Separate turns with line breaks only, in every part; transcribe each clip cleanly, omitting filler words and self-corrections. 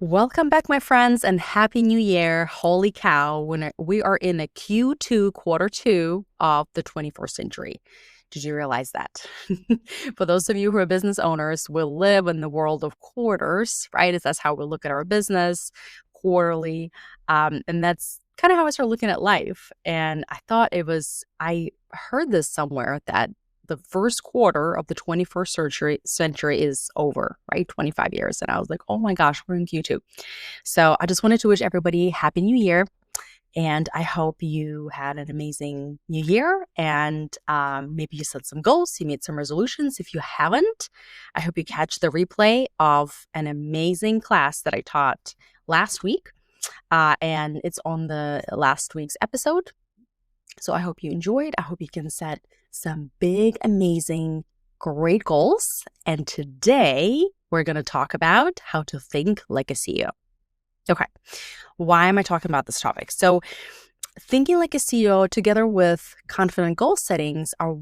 Welcome back, my friends, and Happy New Year. Holy cow, when we are in a Q2, quarter two of the 21st century. Did you realize that? For those of you who are business owners, we live in the world of quarters, right? That's how we look at our business quarterly. And that's kind of how I started looking at life. And I heard this somewhere that the first quarter of the 21st century is over, right? 25 years. And I was like, oh my gosh, we're in Q2. So I just wanted to wish everybody Happy New Year. And I hope you had an amazing new year and maybe you set some goals, you made some resolutions. If you haven't, I hope you catch the replay of an amazing class that I taught last week. And it's on the last week's episode. So I hope you enjoyed. I hope you can set some big, amazing, great goals. And today we're going to talk about how to think like a CEO. Okay, why am I talking about this topic? So thinking like a CEO together with confident goal settings are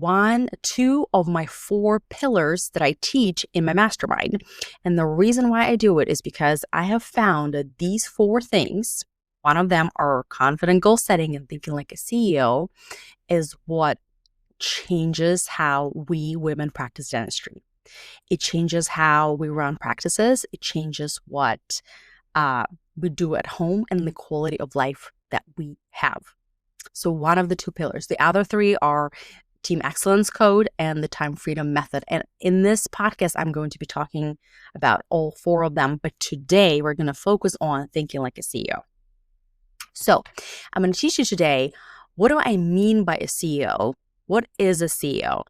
two of my 4 pillars that I teach in my mastermind. And the reason why I do it is because I have found that these 4 things, one of them are confident goal setting and thinking like a CEO, is what changes how we women practice dentistry. It changes how we run practices. It changes what we do at home and the quality of life that we have. So one of the 2 pillars. The other 3 are Team Excellence Code and the Time Freedom Method. And in this podcast, I'm going to be talking about all 4 of them. But today, we're going to focus on thinking like a CEO. So I'm going to teach you today, what do I mean by a CEO? What is a CEO?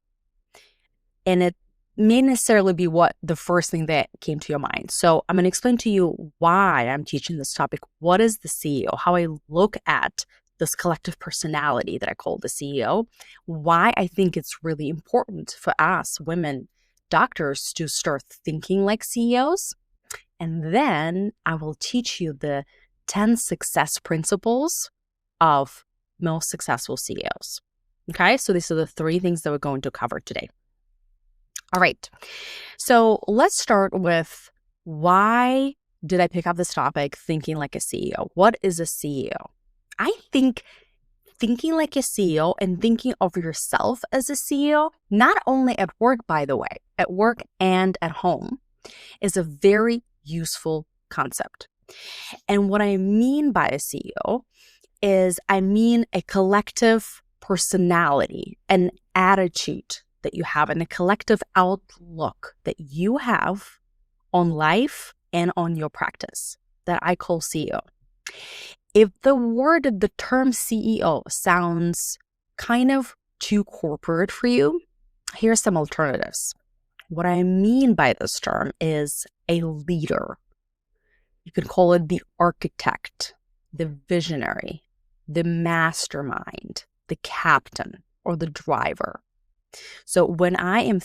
And it may necessarily be what the first thing that came to your mind. So I'm going to explain to you why I'm teaching this topic. What is the CEO? How I look at this collective personality that I call the CEO. Why I think it's really important for us women doctors to start thinking like CEOs. And then I will teach you the 10 success principles of most successful CEOs. Okay, so these are the 3 things that we're going to cover today. All right, so let's start with, why did I pick up this topic, thinking like a CEO? What is a CEO? I think thinking like a CEO and thinking of yourself as a CEO, not only at work, by the way, at work and at home, is a very useful concept. And what I mean by a CEO is I mean a collective personality, an attitude that you have, and a collective outlook that you have on life and on your practice that I call CEO. If the term CEO sounds kind of too corporate for you, here's some alternatives. What I mean by this term is a leader. You could call it the architect, the visionary, the mastermind, the captain, or the driver. So when I'm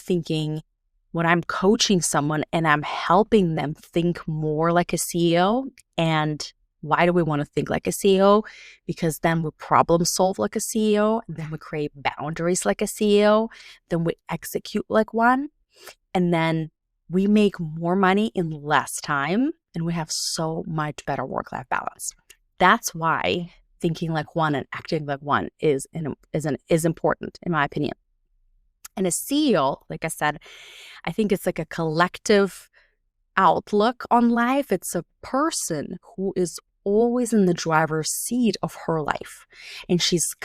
coaching someone and I'm helping them think more like a CEO, and why do we want to think like a CEO? Because then we problem solve like a CEO, then we create boundaries like a CEO, then we execute like one, and then we make more money in less time, and we have so much better work-life balance. That's why thinking like one and acting like one is important, in my opinion. And a CEO, like I said, I think it's like a collective outlook on life. It's a person who is always in the driver's seat of her life. And she's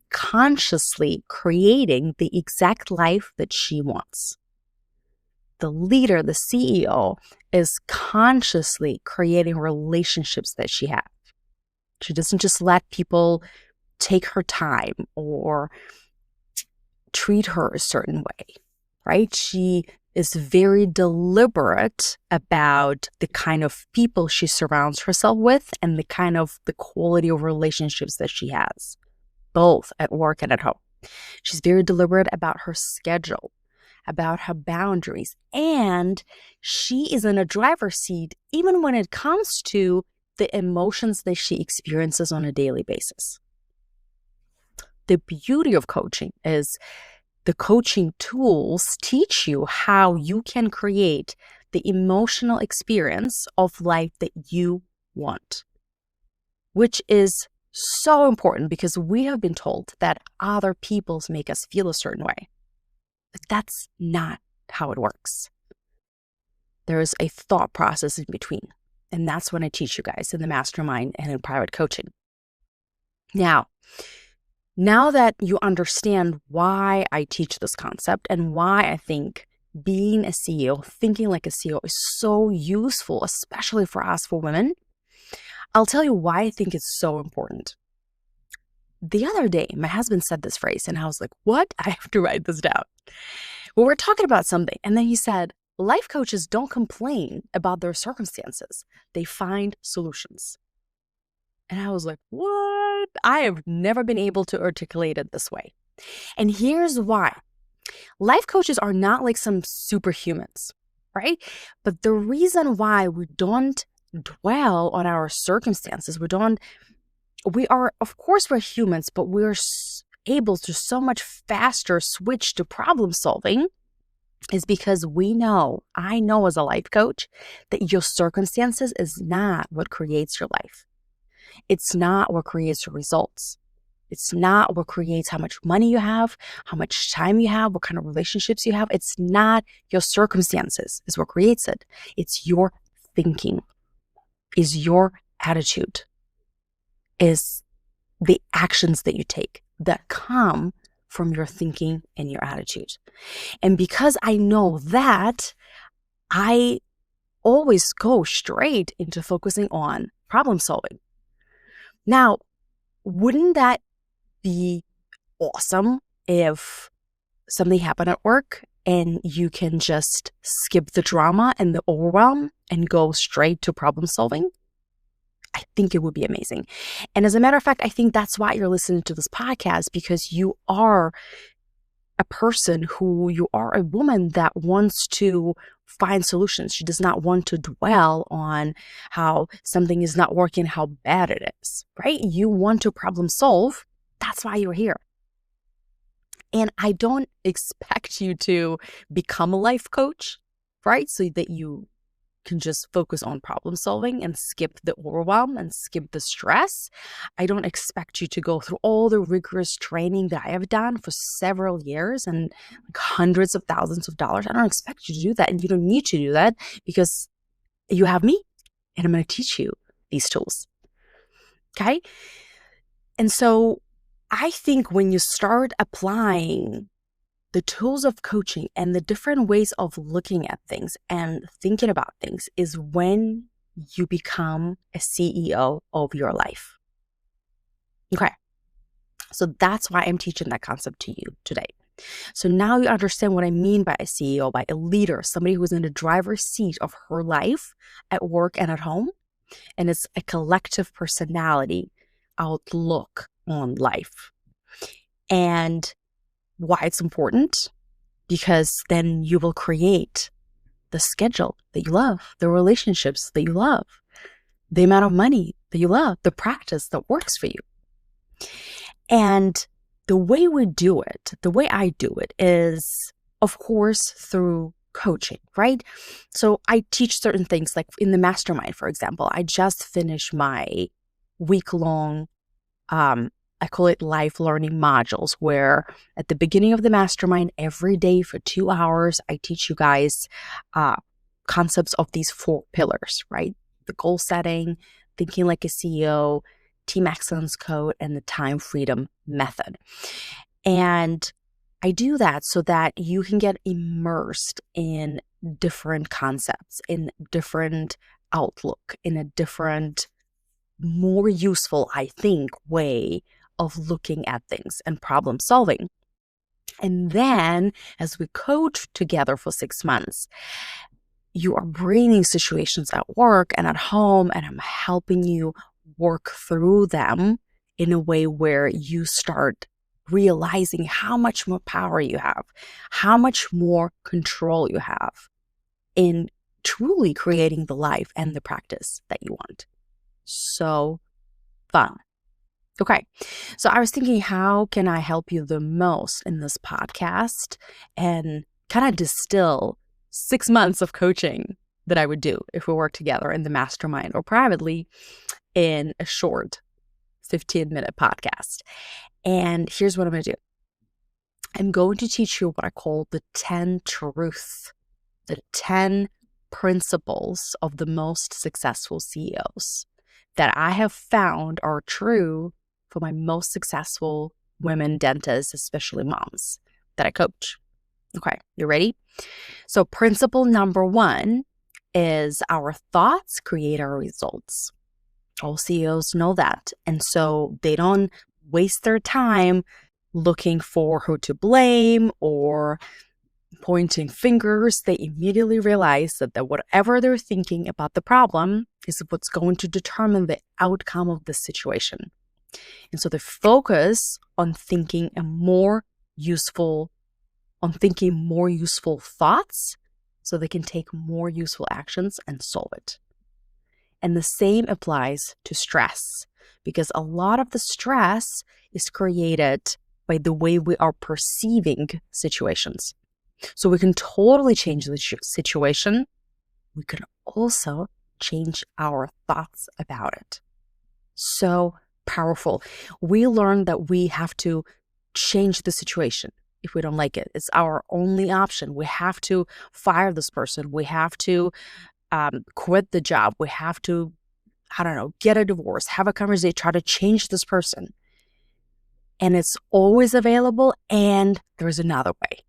consciously creating the exact life that she wants. The leader, the CEO, is consciously creating relationships that she has. She doesn't just let people take her time or treat her a certain way, right? She is very deliberate about the kind of people she surrounds herself with and the quality of relationships that she has, both at work and at home. She's very deliberate about her schedule, about her boundaries, and she is in a driver's seat even when it comes to the emotions that she experiences on a daily basis. The beauty of coaching is the coaching tools teach you how you can create the emotional experience of life that you want, which is so important because we have been told that other people's make us feel a certain way. But that's not how it works. There is a thought process in between. And that's when I teach you guys in the mastermind and in private coaching. Now that you understand why I teach this concept and why I think being a CEO, thinking like a CEO is so useful, especially for us, for women, I'll tell you why I think it's so important. The other day, my husband said this phrase and I was like, what? I have to write this down. Well, we're talking about something. And then he said, life coaches don't complain about their circumstances. They find solutions. And I was like, what? I have never been able to articulate it this way. And here's why. Life coaches are not like some superhumans, right? But the reason why we don't dwell on our circumstances, of course we're humans, but we're able to so much faster switch to problem solving is because I know as a life coach that your circumstances is not what creates your life. It's not what creates your results. It's not what creates how much money you have, how much time you have, what kind of relationships you have. It's not your circumstances is what creates it. It's your thinking, is your attitude, is the actions that you take that come from your thinking and your attitude. And because I know that, I always go straight into focusing on problem solving. Now, wouldn't that be awesome if something happened at work and you can just skip the drama and the overwhelm and go straight to problem solving? I think it would be amazing. And as a matter of fact, I think that's why you're listening to this podcast, because you are a woman that wants to find solutions. She does not want to dwell on how something is not working, how bad it is, right? You want to problem solve. That's why you're here. And I don't expect you to become a life coach, right? So that you can just focus on problem solving and skip the overwhelm and skip the stress. I don't expect you to go through all the rigorous training that I have done for several years and like hundreds of thousands of dollars. I don't expect you to do that. And you don't need to do that because you have me and I'm going to teach you these tools. Okay. And so I think when you start applying the tools of coaching and the different ways of looking at things and thinking about things is when you become a CEO of your life. Okay. So that's why I'm teaching that concept to you today. So now you understand what I mean by a CEO, by a leader, somebody who's in the driver's seat of her life at work and at home. And it's a collective personality outlook on life. And why it's important? Because then you will create the schedule that you love, the relationships that you love, the amount of money that you love, the practice that works for you. And the way we do it, the way I do it is, of course, through coaching, right? So I teach certain things, like in the mastermind, for example. I just finished my week-long I call it life learning modules, where at the beginning of the mastermind, every day for 2 hours, I teach you guys concepts of these 4 pillars, right? The goal setting, thinking like a CEO, team excellence code, and the time freedom method. And I do that so that you can get immersed in different concepts, in different outlook, in a different, more useful, I think, way of looking at things and problem solving. And then as we coach together for 6 months, you are bringing situations at work and at home, and I'm helping you work through them in a way where you start realizing how much more power you have, how much more control you have in truly creating the life and the practice that you want. So fun. Okay, so I was thinking, how can I help you the most in this podcast and kind of distill 6 months of coaching that I would do if we work together in the mastermind or privately in a short 15-minute podcast. And here's what I'm going to do. I'm going to teach you what I call the 10 truths, the 10 principles of the most successful CEOs that I have found are true for my most successful women dentists, especially moms that I coach. Okay, you ready? So principle number 1 is our thoughts create our results. All CEOs know that. And so they don't waste their time looking for who to blame or pointing fingers. They immediately realize that whatever they're thinking about the problem is what's going to determine the outcome of the situation. And so they focus on thinking more useful thoughts so they can take more useful actions and solve it. And the same applies to stress, because a lot of the stress is created by the way we are perceiving situations. So we can totally change the situation. We can also change our thoughts about it. So powerful. We learned that we have to change the situation if we don't like it. It's our only option. We have to fire this person. We have to quit the job. We have to, get a divorce, have a conversation, try to change this person. And it's always available. And there's another way.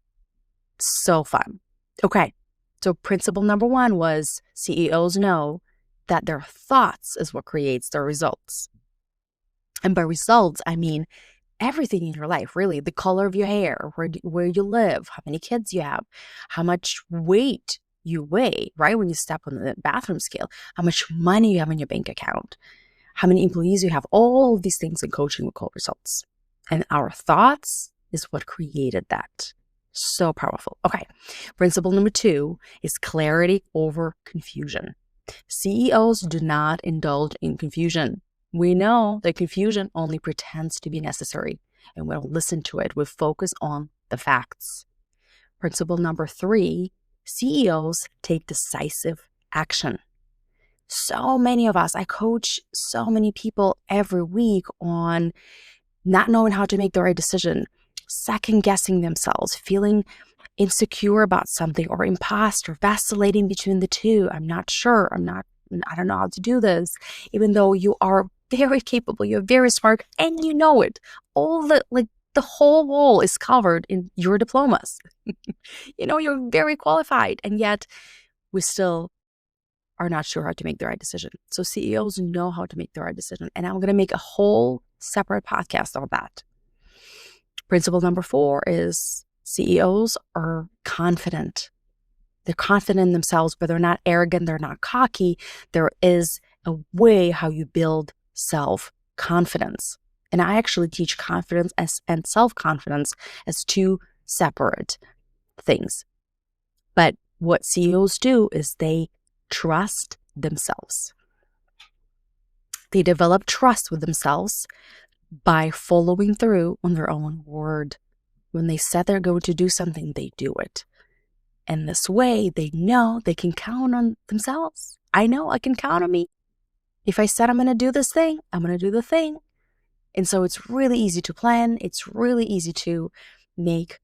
So fun. Okay. So principle number 1 was CEOs know that their thoughts is what creates their results. And by results, I mean everything in your life, really. The color of your hair, where you live, how many kids you have, how much weight you weigh, right? When you step on the bathroom scale, how much money you have in your bank account, how many employees you have. All of these things in coaching we call results. And our thoughts is what created that. So powerful. Okay. Principle number 2 is clarity over confusion. CEOs do not indulge in confusion. We know that confusion only pretends to be necessary, and we don't listen to it. We focus on the facts. Principle number 3, CEOs take decisive action. So many of us, I coach so many people every week on not knowing how to make the right decision, second guessing themselves, feeling insecure about something, or imposter, vacillating between the two. I'm not sure. I don't know how to do this, even though you are very capable, you're very smart, and you know it. The whole wall is covered in your diplomas. You're very qualified, and yet we still are not sure how to make the right decision. So CEOs know how to make the right decision. And I'm going to make a whole separate podcast on that. Principle number 4 is CEOs are confident. They're confident in themselves, but they're not arrogant. They're not cocky. There is a way how you build self-confidence. And I actually teach confidence and self-confidence as 2 separate things. But what CEOs do is they trust themselves. They develop trust with themselves by following through on their own word. When they said they're going to do something, they do it. And this way, they know they can count on themselves. I know I can count on me. If I said I'm going to do this thing, I'm going to do the thing. And so it's really easy to plan. It's really easy to make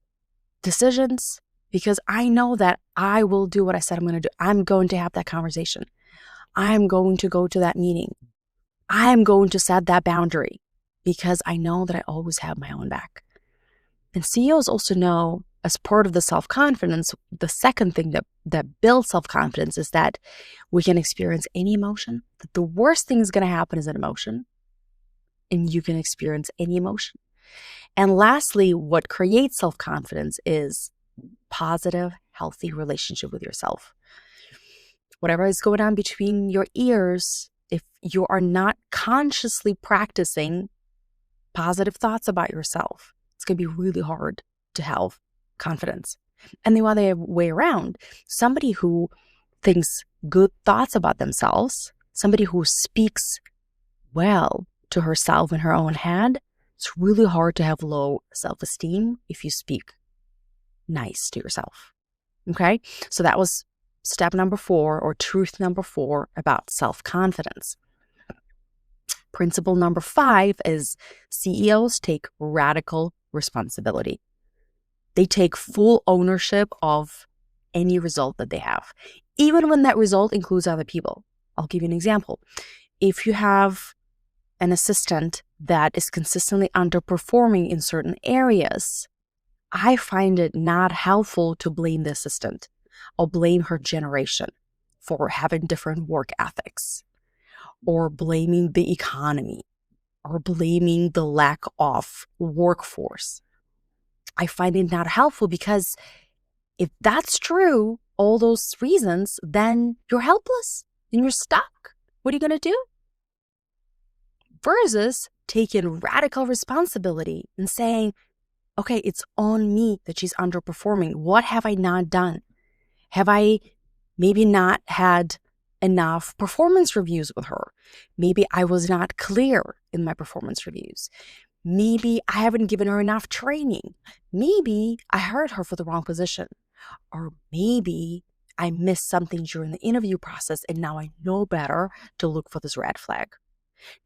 decisions because I know that I will do what I said I'm going to do. I'm going to have that conversation. I'm going to go to that meeting. I'm going to set that boundary because I know that I always have my own back. And CEOs also know, as part of the self-confidence, the second thing that builds self-confidence is that we can experience any emotion. That the worst thing is going to happen is an emotion, and you can experience any emotion. And lastly, what creates self-confidence is positive, healthy relationship with yourself. Whatever is going on between your ears, if you are not consciously practicing positive thoughts about yourself, it's going to be really hard to have confidence. And the other way around, somebody who thinks good thoughts about themselves, somebody who speaks well to herself in her own head, it's really hard to have low self-esteem if you speak nice to yourself. Okay? So that was step number 4 or truth number 4 about self-confidence. Principle number 5 is CEOs take radical responsibility. They take full ownership of any result that they have, even when that result includes other people. I'll give you an example. If you have an assistant that is consistently underperforming in certain areas, I find it not helpful to blame the assistant or blame her generation for having different work ethics, or blaming the economy, or blaming the lack of workforce. I find it not helpful because if that's true, all those reasons, then you're helpless and you're stuck. What are you going to do? Versus taking radical responsibility and saying, okay, it's on me that she's underperforming. What have I not done? Have I maybe not had enough performance reviews with her? Maybe I was not clear in my performance reviews. Maybe I haven't given her enough training. Maybe I hired her for the wrong position. Or maybe I missed something during the interview process and now I know better to look for this red flag.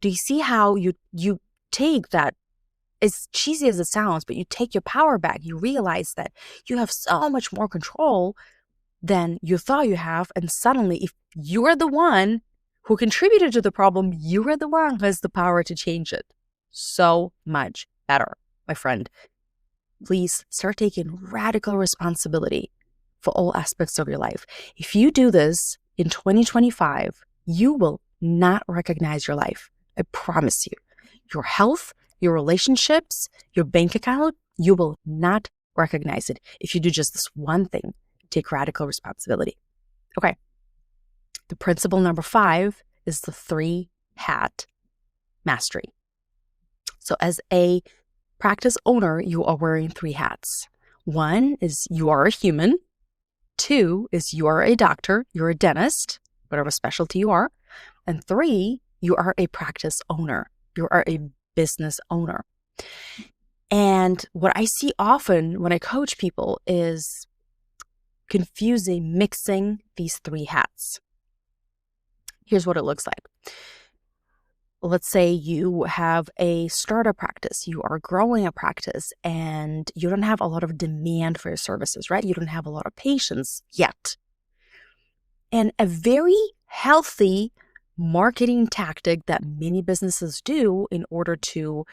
Do you see how you take that, as cheesy as it sounds, but you take your power back. You realize that you have so much more control than you thought you have. And suddenly, if you're the one who contributed to the problem, you are the one who has the power to change it. So much better, my friend. Please start taking radical responsibility for all aspects of your life. If you do this in 2025, you will not recognize your life. I promise you. Your health, your relationships, your bank account, you will not recognize it if you do just this one thing. Take radical responsibility. Okay. The principle number 5 is the 3-hat mastery. So as a practice owner, you are wearing 3 hats. 1 is you are a human. 2 is you are a doctor, you're a dentist, whatever specialty you are. And 3, you are a practice owner. You are a business owner. And what I see often when I coach people is mixing these 3 hats. Here's what it looks like. Let's say you have a startup practice, you are growing a practice, and you don't have a lot of demand for your services, right? You don't have a lot of patients yet. And a very healthy marketing tactic that many businesses do in order to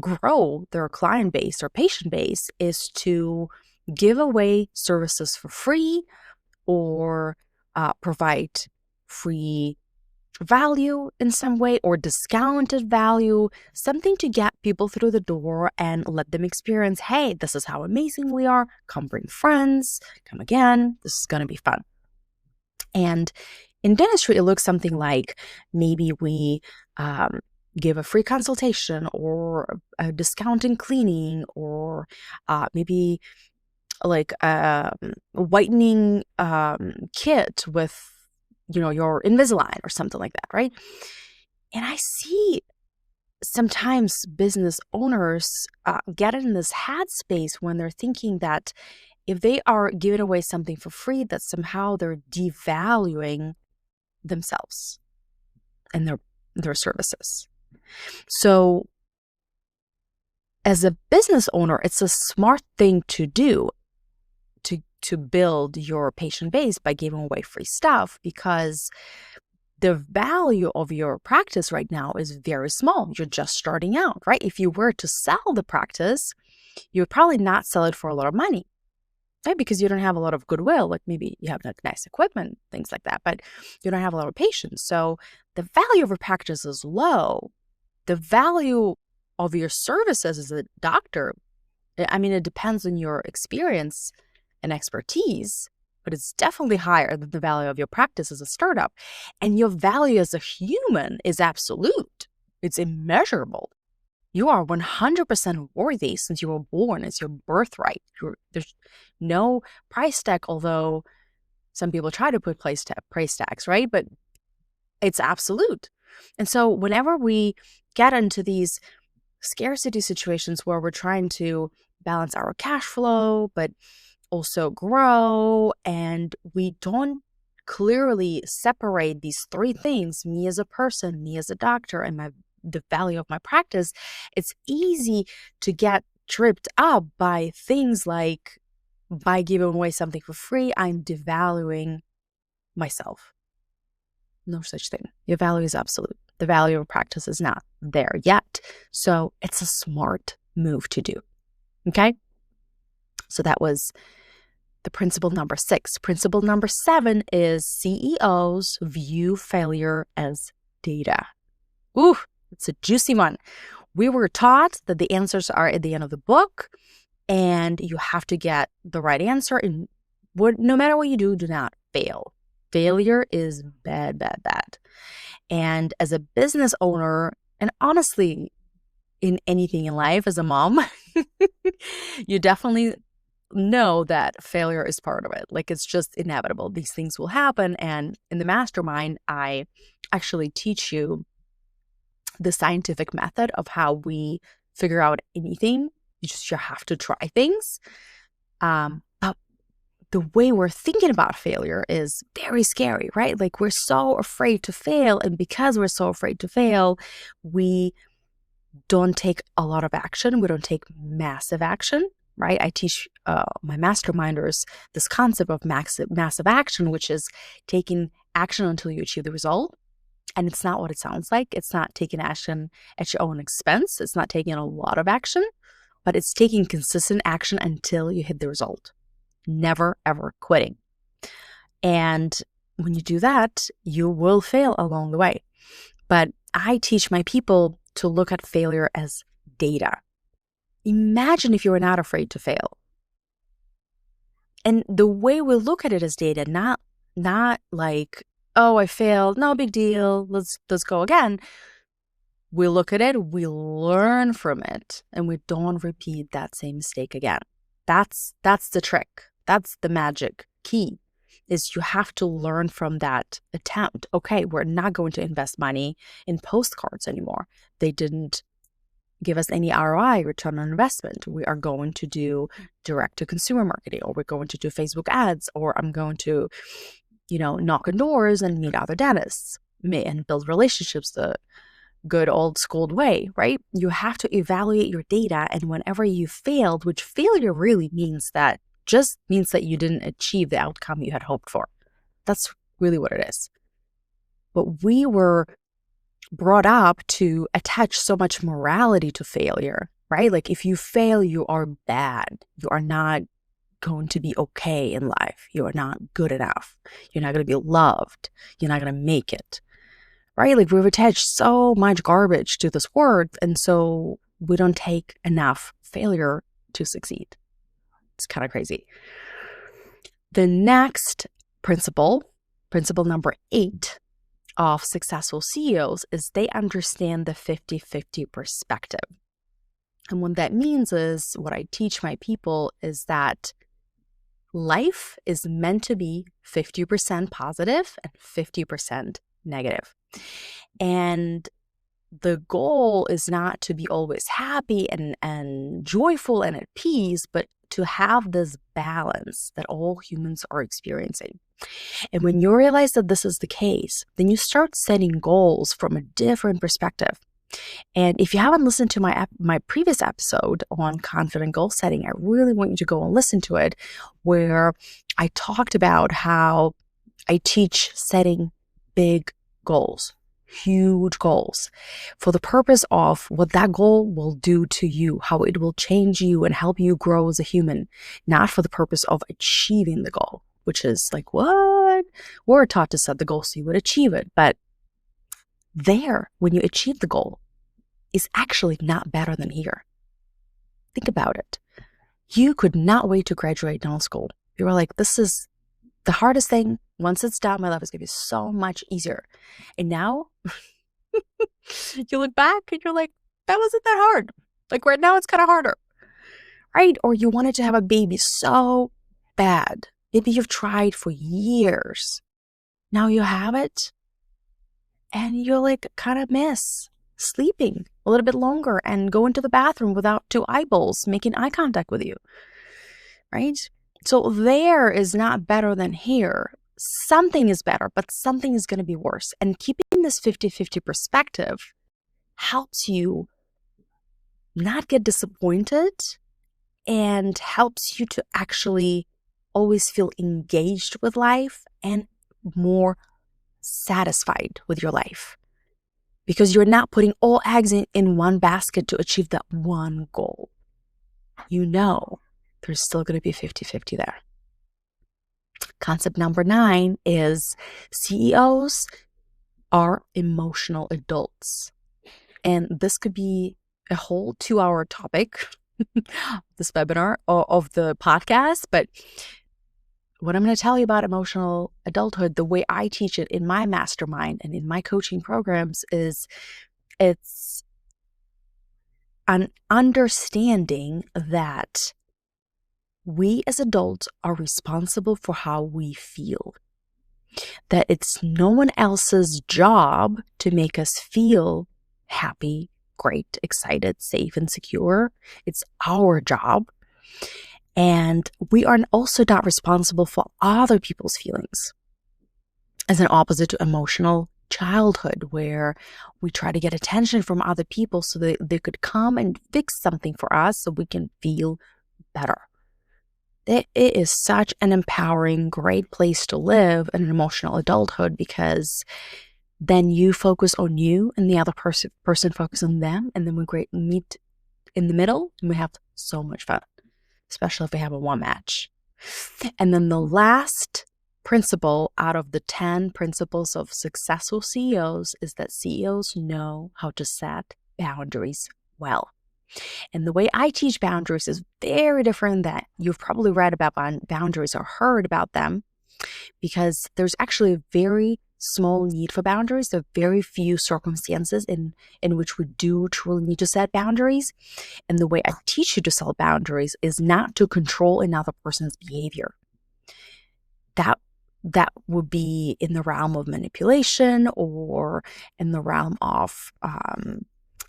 grow their client base or patient base is to give away services for free or provide free value in some way or discounted value, something to get people through the door and let them experience, hey, this is how amazing we are. Come bring friends, come again. This is going to be fun. And in dentistry, it looks something like maybe we give a free consultation or a discount in cleaning, or maybe like a whitening kit with, your Invisalign or something like that, right? And I see sometimes business owners get in this hat space when they're thinking that if they are giving away something for free, that somehow they're devaluing themselves and their services. So as a business owner, it's a smart thing to do to build your patient base by giving away free stuff, because the value of your practice right now is very small. You're just starting out, right? If you were to sell the practice, you would probably not sell it for a lot of money, right? Because you don't have a lot of goodwill. Like maybe you have nice equipment, things like that, but you don't have a lot of patients. So the value of your practice is low. The value of your services as a doctor, I mean, it depends on your experience and expertise, but it's definitely higher than the value of your practice as a startup. And your value as a human is absolute. It's immeasurable. You are 100% worthy since you were born. It's your birthright. There's no price tag, although some people try to put price tags, right? But it's absolute. And so whenever we get into these scarcity situations where we're trying to balance our cash flow, but also grow, and we don't clearly separate these three things, me as a person, me as a doctor, and the value of my practice, it's easy to get tripped up by things like, by giving away something for free, I'm devaluing myself. No such thing. Your value is absolute. The value of practice is not there yet. So it's a smart move to do. Okay? So that was the principle number 6. Principle number 7 is CEOs view failure as data. Ooh, it's a juicy one. We were taught that the answers are at the end of the book, and you have to get the right answer. And no matter what you do not fail. Failure is bad, bad, bad. And as a business owner, and honestly, in anything in life, as a mom, you definitely know that failure is part of it. Like, it's just inevitable. These things will happen. And in the mastermind, I actually teach you the scientific method of how we figure out anything. You have to try things. But the way we're thinking about failure is very scary, right? Like, we're so afraid to fail. And because we're so afraid to fail, we don't take a lot of action. We don't take massive action, right? I teach my masterminders this concept of massive action, which is taking action until you achieve the result. And it's not what it sounds like. It's not taking action at your own expense. It's not taking a lot of action, but it's taking consistent action until you hit the result. Never, ever quitting. And when you do that, you will fail along the way. But I teach my people to look at failure as data. Imagine if you were not afraid to fail. And the way we look at it as data, not like, oh, I failed, no big deal, let's go again. We look at it, we learn from it, and we don't repeat that same mistake again. That's the trick. That's the magic key, is you have to learn from that attempt. Okay, we're not going to invest money in postcards anymore. They didn't give us any ROI, return on investment. We are going to do direct to consumer marketing, or we're going to do Facebook ads, or I'm going to, knock on doors and meet other dentists and build relationships the good old school way, right? You have to evaluate your data. And whenever you failed, which failure really means that you didn't achieve the outcome you had hoped for. That's really what it is. But we were brought up to attach so much morality to failure, right? Like, if you fail, you are bad. You are not going to be okay in life. You are not good enough. You're not going to be loved. You're not going to make it, right? Like, we've attached so much garbage to this word, and so we don't take enough failure to succeed. It's kind of crazy. The next principle number 8 of successful CEOs is they understand the 50-50 perspective. And what that means is, what I teach my people is that life is meant to be 50% positive and 50% negative. And the goal is not to be always happy and joyful and at peace, but to have this balance that all humans are experiencing. And when you realize that this is the case, then you start setting goals from a different perspective. And if you haven't listened to my previous episode on confident goal setting, I really want you to go and listen to it, where I talked about how I teach setting big goals, huge goals, for the purpose of what that goal will do to you, how it will change you and help you grow as a human, not for the purpose of achieving the goal, which is like, what? We're taught to set the goal so you would achieve it. But there, when you achieve the goal, is actually not better than here. Think about it. You could not wait to graduate dental school. You were like, this is the hardest thing. Once it's done, my life is going to be so much easier. And now you look back and you're like, that wasn't that hard. Like, right now it's kind of harder, right? Or you wanted to have a baby so bad. Maybe you've tried for years. Now you have it, and you're like, kind of miss sleeping a little bit longer and going to the bathroom without 2 eyeballs making eye contact with you, right? So there is not better than here. Something is better, but something is going to be worse. And keeping this 50-50 perspective helps you not get disappointed and helps you to actually always feel engaged with life and more satisfied with your life, because you're not putting all eggs in one basket to achieve that one goal. You know there's still going to be 50-50 there. Concept number 9 is CEOs are emotional adults. And this could be a whole 2-hour topic, this webinar of the podcast. But what I'm going to tell you about emotional adulthood, the way I teach it in my mastermind and in my coaching programs, is it's an understanding that we as adults are responsible for how we feel. That it's no one else's job to make us feel happy, great, excited, safe, and secure. It's our job. And we are also not responsible for other people's feelings. As an opposite to emotional childhood, where we try to get attention from other people so that they could come and fix something for us so we can feel better. It is such an empowering, great place to live in an emotional adulthood, because then you focus on you and the other person focus on them, and then we meet in the middle and we have so much fun, especially if we have a one match. And then the last principle out of the 10 principles of successful CEOs is that CEOs know how to set boundaries well. And the way I teach boundaries is very different that you've probably read about boundaries or heard about them, because there's actually a very small need for boundaries. There are very few circumstances in which we do truly need to set boundaries. And the way I teach you to set boundaries is not to control another person's behavior. That would be in the realm of manipulation or in the realm of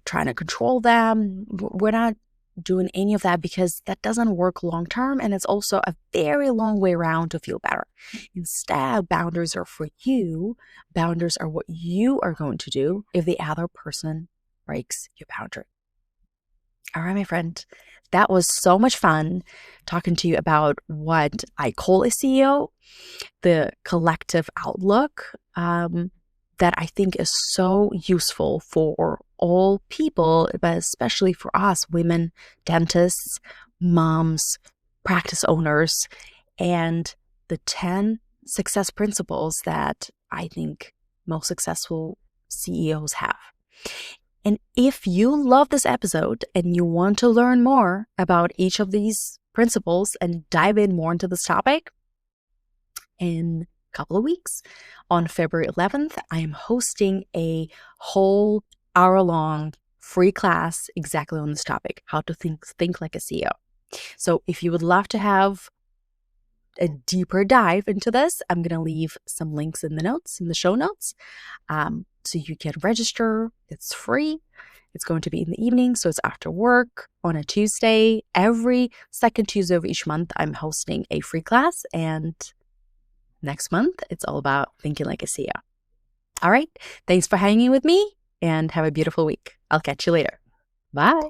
trying to control them. We're not doing any of that, because that doesn't work long term, and it's also a very long way around to feel better. Instead, boundaries are for you. Boundaries are what you are going to do if the other person breaks your boundary. All right, my friend, that was so much fun talking to you about what I call a CEO, the collective outlook that I think is so useful for all people, but especially for us women, dentists, moms, practice owners, and the 10 success principles that I think most successful CEOs have. And if you love this episode and you want to learn more about each of these principles and dive in more into this topic, in a couple of weeks, on February 11th, I am hosting a whole hour-long free class exactly on this topic, how to think like a CEO. So if you would love to have a deeper dive into this, I'm going to leave some links in the show notes. So you can register. It's free. It's going to be in the evening, so it's after work on a Tuesday. Every second Tuesday of each month, I'm hosting a free class, and next month, it's all about thinking like a CEO. All right. Thanks for hanging with me, and have a beautiful week. I'll catch you later. Bye.